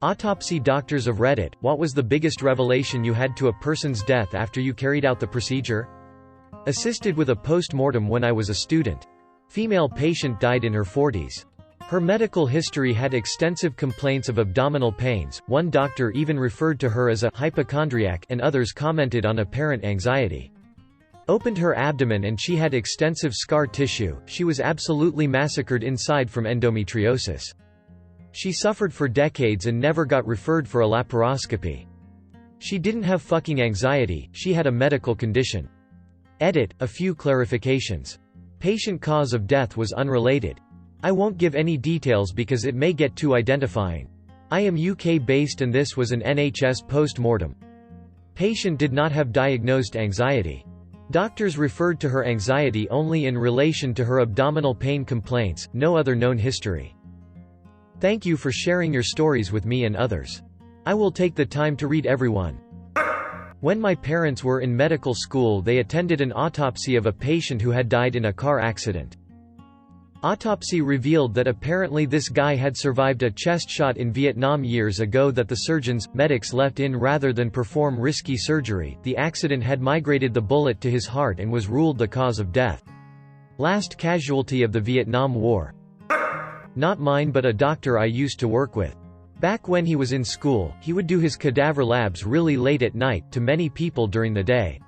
Autopsy doctors of Reddit, what was the biggest revelation you had to a person's death after you carried out the procedure? Assisted with a post-mortem when I was a student. Female patient died in her 40s. Her medical history had extensive complaints of abdominal pains, one doctor even referred to her as a hypochondriac, and others commented on apparent anxiety. Opened her abdomen and she had extensive scar tissue, she was absolutely massacred inside from endometriosis. She suffered for decades and never got referred for a laparoscopy. She didn't have fucking anxiety, she had a medical condition. Edit, a few clarifications. Patient cause of death was unrelated. I won't give any details because it may get too identifying. I am UK based and this was an NHS post-mortem. Patient did not have diagnosed anxiety. Doctors referred to her anxiety only in relation to her abdominal pain complaints, no other known history. Thank you for sharing your stories with me and others. I will take the time to read everyone. When my parents were in medical school, they attended an autopsy of a patient who had died in a car accident. Autopsy revealed that apparently this guy had survived a chest shot in Vietnam years ago that the surgeons, medics left in rather than perform risky surgery. The accident had migrated the bullet to his heart and was ruled the cause of death. Last casualty of the Vietnam War. Not mine but a doctor I used to work with. Back when he was in school, he would do his cadaver labs really late at night, to many people during the day.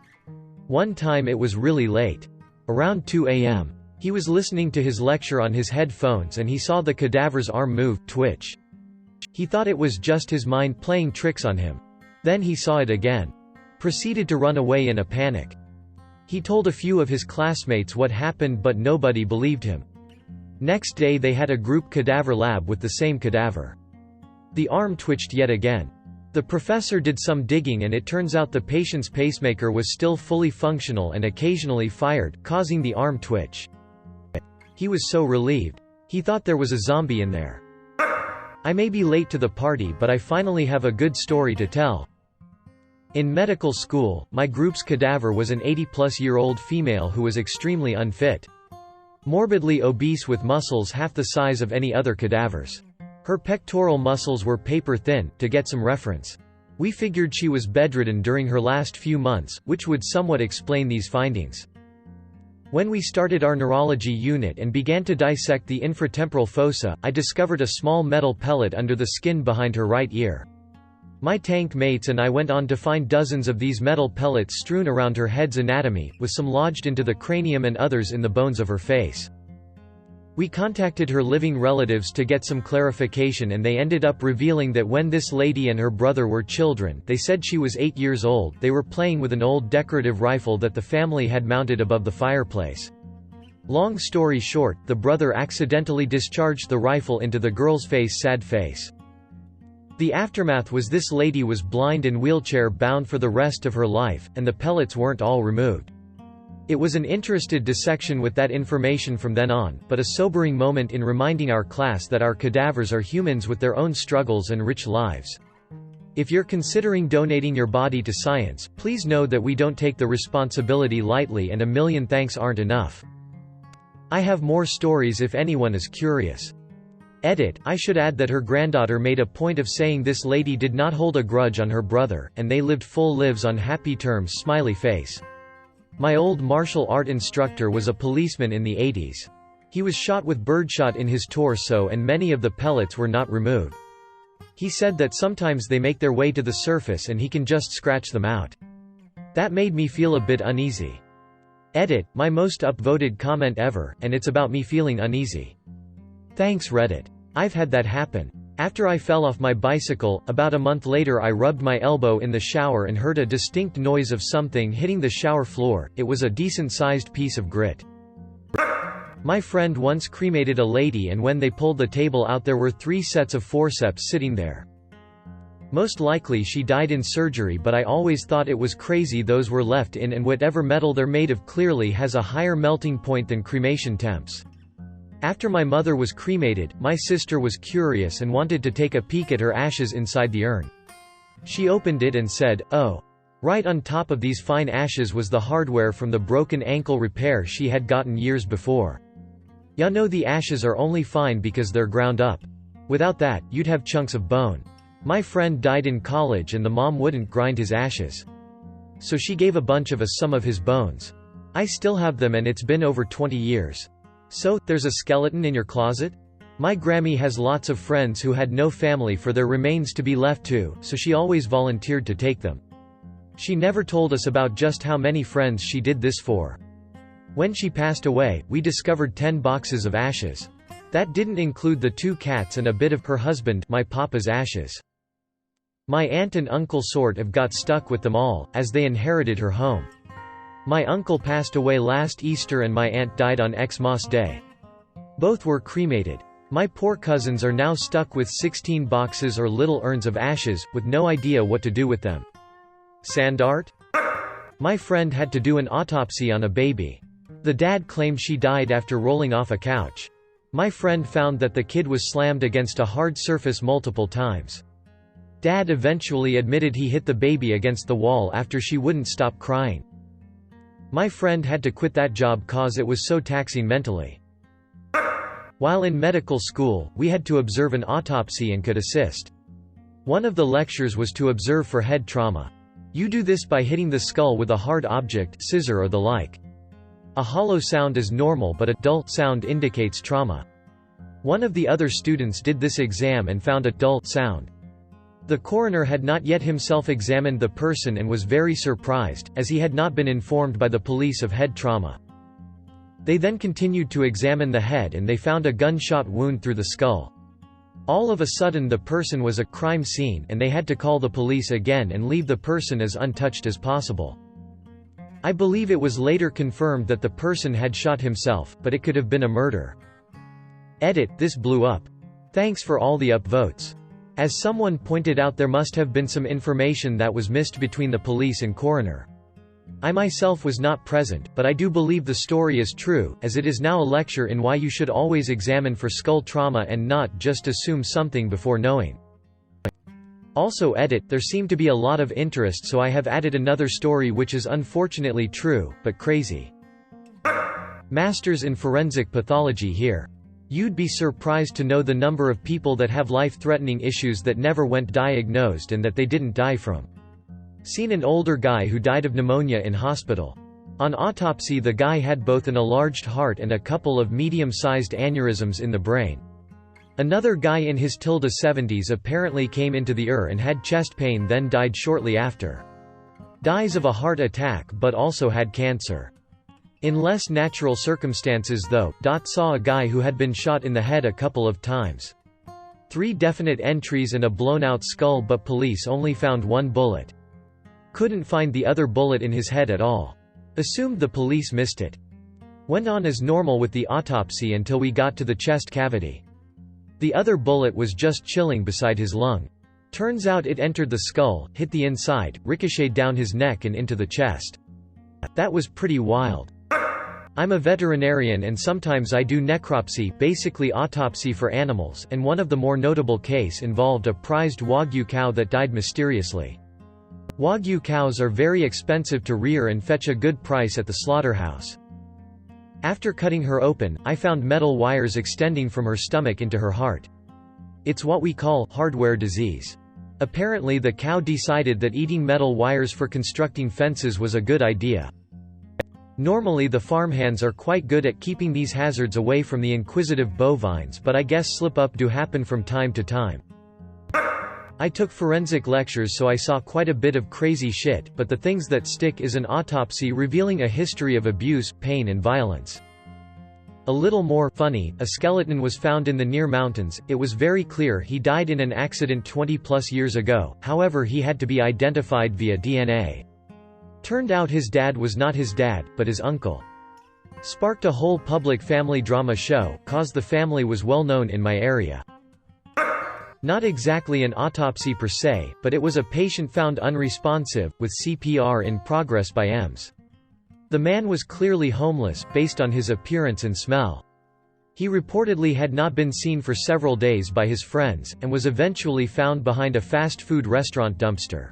One time it was really late. Around 2 a.m. He was listening to his lecture on his headphones and he saw the cadaver's arm move, twitch. He thought it was just his mind playing tricks on him. Then he saw it again. Proceeded to run away in a panic. He told a few of his classmates what happened but nobody believed him. Next day they had a group cadaver lab with the same cadaver. The arm twitched yet again. The professor did some digging and it turns out the patient's pacemaker was still fully functional and occasionally fired, causing the arm twitch. He was so relieved. He thought there was a zombie in there. I may be late to the party but I finally have a good story to tell. In medical school, my group's cadaver was an 80-plus-year-old female who was extremely unfit. Morbidly obese with muscles half the size of any other cadavers. Her pectoral muscles were paper thin, to get some reference. We figured she was bedridden during her last few months, which would somewhat explain these findings. When we started our neurology unit and began to dissect the infratemporal fossa, I discovered a small metal pellet under the skin behind her right ear. My tank mates and I went on to find dozens of these metal pellets strewn around her head's anatomy, with some lodged into the cranium and others in the bones of her face. We contacted her living relatives to get some clarification and they ended up revealing that when this lady and her brother were children, they said she was 8 years old, they were playing with an old decorative rifle that the family had mounted above the fireplace. Long story short, the brother accidentally discharged the rifle into the girl's face. Sad face. The aftermath was this lady was blind and wheelchair bound for the rest of her life, and the pellets weren't all removed. It was an interested dissection with that information from then on, but a sobering moment in reminding our class that our cadavers are humans with their own struggles and rich lives. If you're considering donating your body to science, please know that we don't take the responsibility lightly and a million thanks aren't enough. I have more stories if anyone is curious. Edit, I should add that her granddaughter made a point of saying this lady did not hold a grudge on her brother, and they lived full lives on happy terms. Smiley face. My old martial art instructor was a policeman in the 80s. He was shot with birdshot in his torso and many of the pellets were not removed. He said that sometimes they make their way to the surface and he can just scratch them out. That made me feel a bit uneasy. Edit, my most upvoted comment ever, and it's about me feeling uneasy. Thanks Reddit. I've had that happen. After I fell off my bicycle, about a month later I rubbed my elbow in the shower and heard a distinct noise of something hitting the shower floor. It was a decent-sized piece of grit. My friend once cremated a lady and when they pulled the table out there were 3 sets of forceps sitting there. Most likely she died in surgery but I always thought it was crazy those were left in and whatever metal they're made of clearly has a higher melting point than cremation temps. After my mother was cremated, my sister was curious and wanted to take a peek at her ashes inside the urn. She opened it and said, "Oh." Right on top of these fine ashes was the hardware from the broken ankle repair she had gotten years before. Ya know the ashes are only fine because they're ground up. Without that, you'd have chunks of bone. My friend died in college and the mom wouldn't grind his ashes. So she gave a bunch of us some of his bones. I still have them and it's been over 20 years. So, there's a skeleton in your closet? My Grammy has lots of friends who had no family for their remains to be left to, so she always volunteered to take them. She never told us about just how many friends she did this for. When she passed away, we discovered 10 boxes of ashes. That didn't include the 2 cats and a bit of her husband, my papa's ashes. My aunt and uncle sort of got stuck with them all, as they inherited her home. My uncle passed away last Easter and my aunt died on Xmas Day. Both were cremated. My poor cousins are now stuck with 16 boxes or little urns of ashes, with no idea what to do with them. Sand art? My friend had to do an autopsy on a baby. The dad claimed she died after rolling off a couch. My friend found that the kid was slammed against a hard surface multiple times. Dad eventually admitted he hit the baby against the wall after she wouldn't stop crying. My friend had to quit that job cause it was so taxing mentally. While in medical school, we had to observe an autopsy and could assist. One of the lectures was to observe for head trauma. You do this by hitting the skull with a hard object, scissor or the like. A hollow sound is normal but a dull sound indicates trauma. One of the other students did this exam and found a dull sound. The coroner had not yet himself examined the person and was very surprised, as he had not been informed by the police of head trauma. They then continued to examine the head and they found a gunshot wound through the skull. All of a sudden the person was a crime scene and they had to call the police again and leave the person as untouched as possible. I believe it was later confirmed that the person had shot himself, but it could have been a murder. Edit, this blew up. Thanks for all the upvotes. As someone pointed out, there must have been some information that was missed between the police and coroner. I myself was not present, but I do believe the story is true, as it is now a lecture in why you should always examine for skull trauma and not just assume something before knowing. Also edit, there seemed to be a lot of interest, so I have added another story which is unfortunately true, but crazy. Masters in Forensic Pathology here. You'd be surprised to know the number of people that have life-threatening issues that never went diagnosed and that they didn't die from. Seen an older guy who died of pneumonia in hospital. On autopsy the guy had both an enlarged heart and a couple of medium-sized aneurysms in the brain. Another guy in his 70s apparently came into the ER and had chest pain, then died shortly after. Dies of a heart attack but also had cancer. In less natural circumstances though, saw a guy who had been shot in the head a couple of times. 3 definite entries and a blown-out skull, but police only found 1 bullet. Couldn't find the other bullet in his head at all. Assumed the police missed it. Went on as normal with the autopsy until we got to the chest cavity. The other bullet was just chilling beside his lung. Turns out it entered the skull, hit the inside, ricocheted down his neck and into the chest. That was pretty wild. I'm a veterinarian and sometimes I do necropsy, basically autopsy for animals, and one of the more notable case involved a prized Wagyu cow that died mysteriously. Wagyu cows are very expensive to rear and fetch a good price at the slaughterhouse. After cutting her open, I found metal wires extending from her stomach into her heart. It's what we call hardware disease. Apparently the cow decided that eating metal wires for constructing fences was a good idea. Normally the farmhands are quite good at keeping these hazards away from the inquisitive bovines, but I guess slip-up do happen from time to time. I took forensic lectures so I saw quite a bit of crazy shit, but the things that stick is an autopsy revealing a history of abuse, pain and violence. A little more funny, a skeleton was found in the near mountains. It was very clear he died in an accident 20+ years ago, however he had to be identified via DNA. Turned out his dad was not his dad, but his uncle. Sparked a whole public family drama show, cause the family was well known in my area. Not exactly an autopsy per se, but it was a patient found unresponsive, with CPR in progress by EMS. The man was clearly homeless, based on his appearance and smell. He reportedly had not been seen for several days by his friends, and was eventually found behind a fast food restaurant dumpster.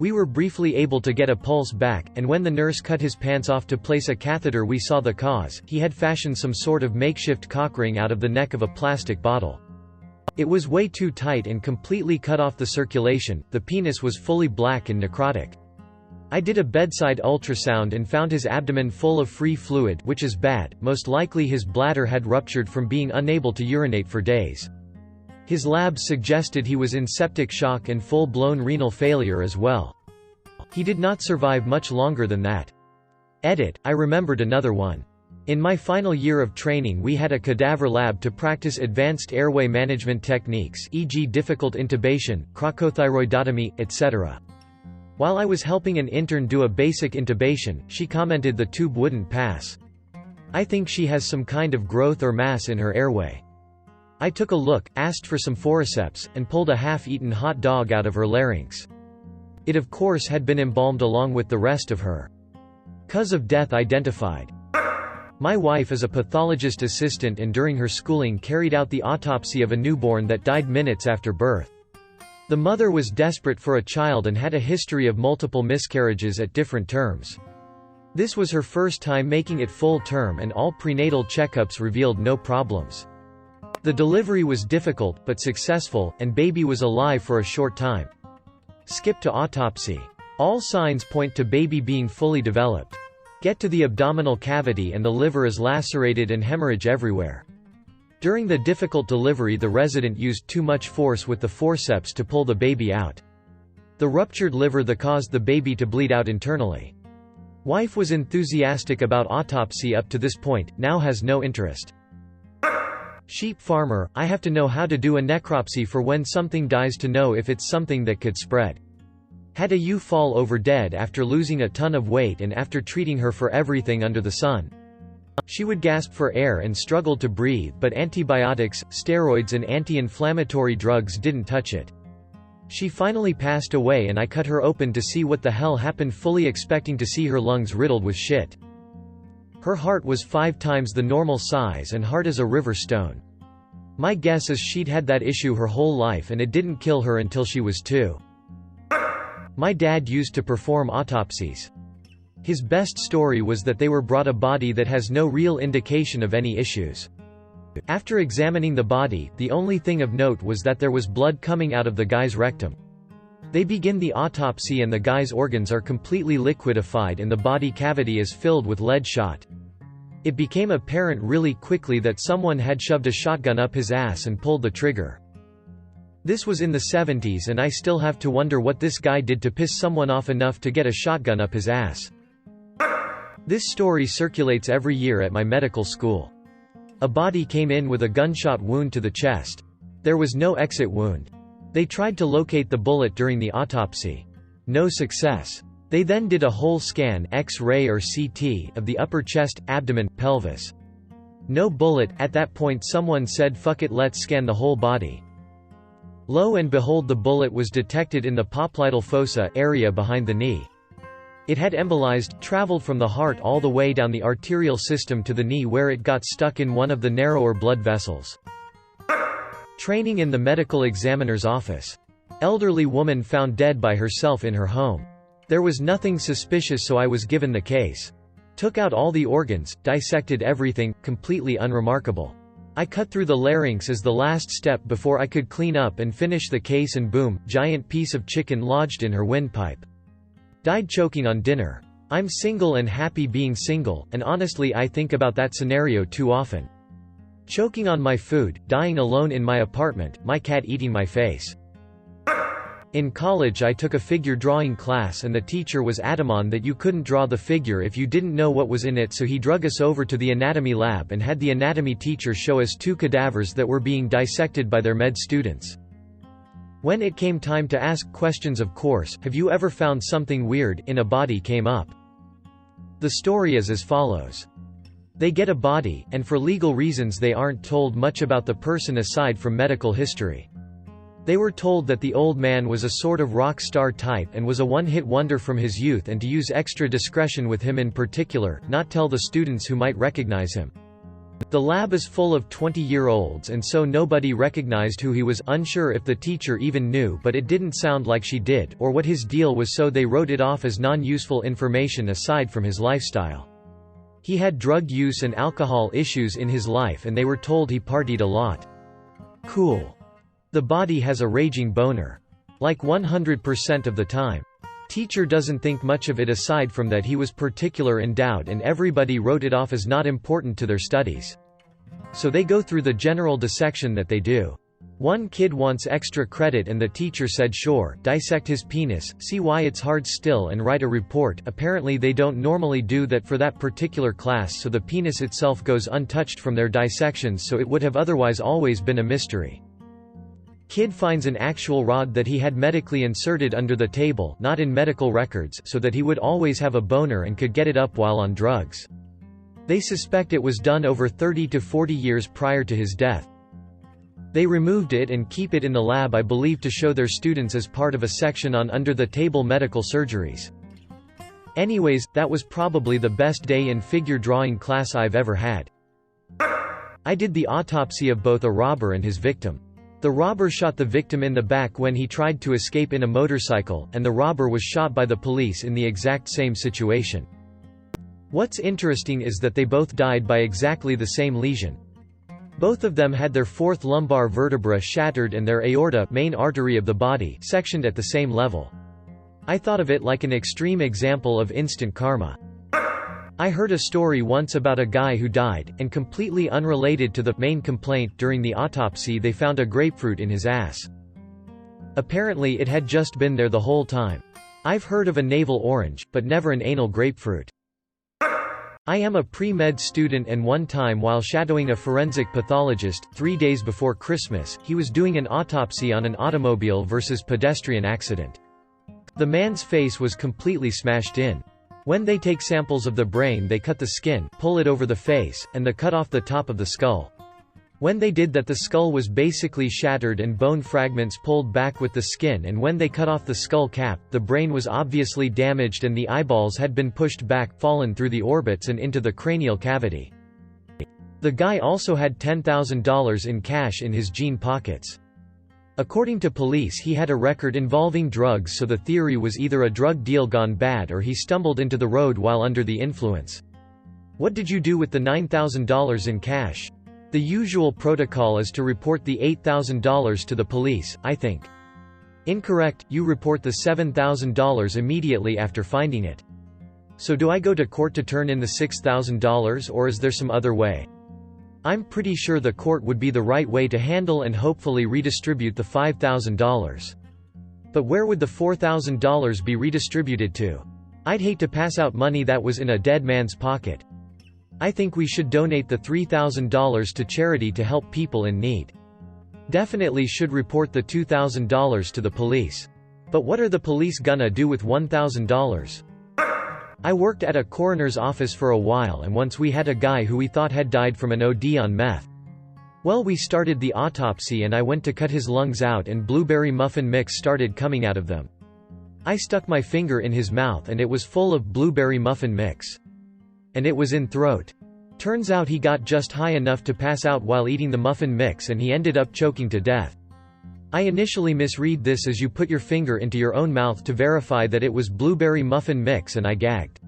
We were briefly able to get a pulse back, and when the nurse cut his pants off to place a catheter we saw the cause. He had fashioned some sort of makeshift cock ring out of the neck of a plastic bottle. It was way too tight and completely cut off the circulation. The penis was fully black and necrotic. I did a bedside ultrasound and found his abdomen full of free fluid, which is bad. Most likely his bladder had ruptured from being unable to urinate for days. His labs suggested he was in septic shock and full-blown renal failure as well. He did not survive much longer than that. Edit, I remembered another one. In my final year of training we had a cadaver lab to practice advanced airway management techniques, e.g. difficult intubation, crocothyroidotomy, etc. While I was helping an intern do a basic intubation, she commented the tube wouldn't pass. I think she has some kind of growth or mass in her airway. I took a look, asked for some forceps, and pulled a half-eaten hot dog out of her larynx. It of course had been embalmed along with the rest of her. Cause of death identified. My wife is a pathologist assistant and during her schooling carried out the autopsy of a newborn that died minutes after birth. The mother was desperate for a child and had a history of multiple miscarriages at different terms. This was her first time making it full term and all prenatal checkups revealed no problems. The delivery was difficult, but successful, and baby was alive for a short time. Skip to autopsy. All signs point to baby being fully developed. Get to the abdominal cavity and the liver is lacerated and hemorrhage everywhere. During the difficult delivery the resident used too much force with the forceps to pull the baby out. The ruptured liver that caused the baby to bleed out internally. Wife was enthusiastic about autopsy up to this point, now has no interest. Sheep farmer, I have to know how to do a necropsy for when something dies to know if it's something that could spread. Had a ewe fall over dead after losing a ton of weight and after treating her for everything under the sun. She would gasp for air and struggle to breathe, but antibiotics, steroids and anti-inflammatory drugs didn't touch it. She finally passed away and I cut her open to see what the hell happened, fully expecting to see her lungs riddled with shit. Her heart was 5 times the normal size and hard as a river stone. My guess is she'd had that issue her whole life and it didn't kill her until she was 2. My dad used to perform autopsies. His best story was that they were brought a body that has no real indication of any issues. After examining the body, the only thing of note was that there was blood coming out of the guy's rectum. They begin the autopsy and the guy's organs are completely liquefied and the body cavity is filled with lead shot. It became apparent really quickly that someone had shoved a shotgun up his ass and pulled the trigger. This was in the 70s and I still have to wonder what this guy did to piss someone off enough to get a shotgun up his ass. This story circulates every year at my medical school. A body came in with a gunshot wound to the chest. There was no exit wound. They tried to locate the bullet during the autopsy. No success. They then did a whole scan, X-ray or CT, of the upper chest, abdomen, pelvis. No bullet. At that point someone said fuck it, let's scan the whole body. Lo and behold, the bullet was detected in the popliteal fossa area behind the knee. It had embolized, traveled from the heart all the way down the arterial system to the knee where it got stuck in one of the narrower blood vessels. Training in the medical examiner's office. Elderly woman found dead by herself in her home. There was nothing suspicious, so I was given the case. Took out all the organs, dissected everything, completely unremarkable. I cut through the larynx as the last step before I could clean up and finish the case, and boom, giant piece of chicken lodged in her windpipe. Died choking on dinner. I'm single and happy being single, and honestly I think about that scenario too often. Choking on my food, dying alone in my apartment, my cat eating my face. In college I took a figure drawing class and the teacher was adamant that you couldn't draw the figure if you didn't know what was in it, so he drug us over to the anatomy lab and had the anatomy teacher show us 2 cadavers that were being dissected by their med students. When it came time to ask questions, of course, have you ever found something weird in a body came up. The story is as follows. They get a body, and for legal reasons they aren't told much about the person aside from medical history. They were told that the old man was a sort of rock star type and was a one-hit wonder from his youth, and to use extra discretion with him in particular, not tell the students who might recognize him. The lab is full of 20-year-olds and so nobody recognized who he was, unsure if the teacher even knew, but it didn't sound like she did, or what his deal was, so they wrote it off as non-useful information aside from his lifestyle. He had drug use and alcohol issues in his life and they were told he partied a lot. Cool. The body has a raging boner. Like 100% of the time. Teacher doesn't think much of it aside from that he was particular in doubt and everybody wrote it off as not important to their studies. So they go through the general dissection that they do. One kid wants extra credit and the teacher said sure, dissect his penis, see why it's hard still and write a report. Apparently they don't normally do that for that particular class, so the penis itself goes untouched from their dissections, so it would have otherwise always been a mystery. Kid finds an actual rod that he had medically inserted under the table, not in medical records, so that he would always have a boner and could get it up while on drugs. They suspect it was done over 30 to 40 years prior to his death. They removed it and keep it in the lab, I believe, to show their students as part of a section on under-the-table medical surgeries. Anyways, that was probably the best day in figure drawing class I've ever had. I did the autopsy of both a robber and his victim. The robber shot the victim in the back when he tried to escape in a motorcycle, and the robber was shot by the police in the exact same situation. What's interesting is that they both died by exactly the same lesion. Both of them had their fourth lumbar vertebra shattered and their aorta, main artery of the body, sectioned at the same level. I thought of it like an extreme example of instant karma. I heard a story once about a guy who died, and completely unrelated to the main complaint, during the autopsy they found a grapefruit in his ass. Apparently it had just been there the whole time. I've heard of a navel orange, but never an anal grapefruit. I am a pre-med student, and one time while shadowing a forensic pathologist, 3 days before Christmas, he was doing an autopsy on an automobile versus pedestrian accident. The man's face was completely smashed in. When they take samples of the brain they cut the skin, pull it over the face, and cut off the top of the skull. When they did that the skull was basically shattered and bone fragments pulled back with the skin, and when they cut off the skull cap, the brain was obviously damaged and the eyeballs had been pushed back, fallen through the orbits and into the cranial cavity. The guy also had $10,000 in cash in his jean pockets. According to police, he had a record involving drugs, so the theory was either a drug deal gone bad or he stumbled into the road while under the influence. What did you do with the $9,000 in cash? The usual protocol is to report the $8,000 to the police, I think. Incorrect, you report the $7,000 immediately after finding it. So do I go to court to turn in the $6,000, or is there some other way? I'm pretty sure the court would be the right way to handle and hopefully redistribute the $5,000. But where would the $4,000 be redistributed to? I'd hate to pass out money that was in a dead man's pocket. I think we should donate the $3,000 to charity to help people in need. Definitely should report the $2,000 to the police. But what are the police gonna do with $1,000? I worked at a coroner's office for a while, and once we had a guy who we thought had died from an OD on meth. Well, we started the autopsy and I went to cut his lungs out and blueberry muffin mix started coming out of them. I stuck my finger in his mouth and it was full of blueberry muffin mix. And it was in throat. Turns out he got just high enough to pass out while eating the muffin mix and he ended up choking to death. I initially misread this as you put your finger into your own mouth to verify that it was blueberry muffin mix, and I gagged.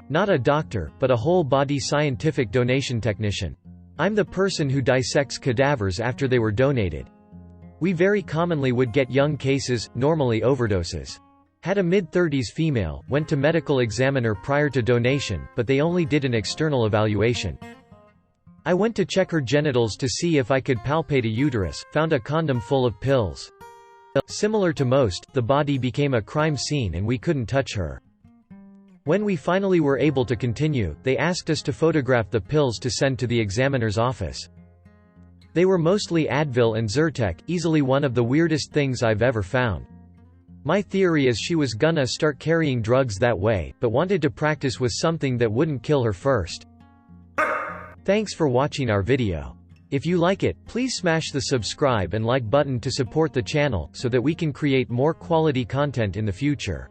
Not a doctor, but a whole-body scientific donation technician. I'm the person who dissects cadavers after they were donated. We very commonly would get young cases, normally overdoses. Had a mid-30s female, went to medical examiner prior to donation, but they only did an external evaluation. I went to check her genitals to see if I could palpate a uterus, found a condom full of pills. Similar to most, the body became a crime scene and we couldn't touch her. When we finally were able to continue, they asked us to photograph the pills to send to the examiner's office. They were mostly Advil and Zyrtec, easily one of the weirdest things I've ever found. My theory is she was gonna start carrying drugs that way, but wanted to practice with something that wouldn't kill her first. Thanks for watching our video. If you like it, please smash the subscribe and like button to support the channel, so that we can create more quality content in the future.